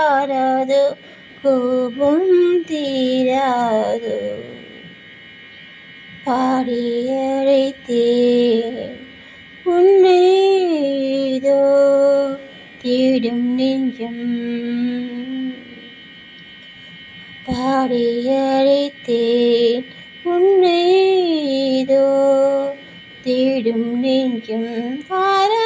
ஆராதோ கோபம் தீராதோ பாடி அழைத்தேன் உன்னை இதோ தேடும் நெஞ்சம் பாடி அழைத்தேன் உன்னை இதோ தேடும் நெஞ்சம் பாரா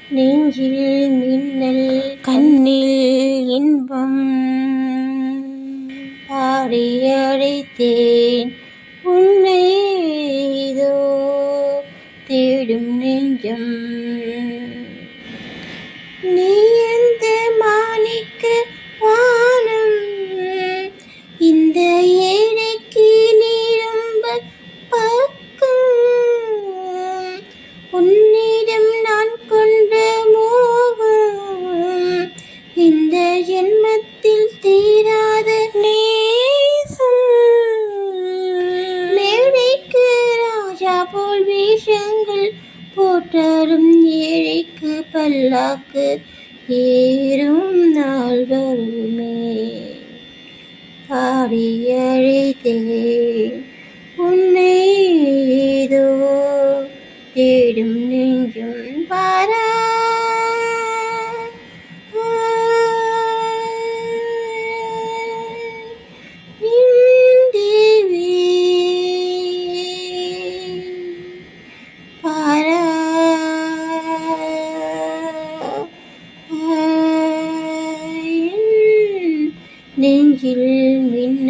நெஞ்சில் மின்னல் கண்ணில் இன்பம் பாடி அழைத்தேன் உன்னை இதோ தேடும் நெஞ்சம் நீ அந்த மாணிக்க வானம் இந்த ஏழைக்கு நீரம்ப பக்கம் உன்னிடம் நான் கொண்ட மோகம் இந்த ஜென்மத்தில் தீராத நேசம் மேடைக்கு ராஜா போல் வேஷங்கள் போட்டாலும் ஏழைக்கு பல்லாக்கு ஏறும் நாள் வருமே பாடி அழைத்தேன் உன்னை ஏதோ தேடும் நெஞ்சும் பாரா நெஞ்சில் மின்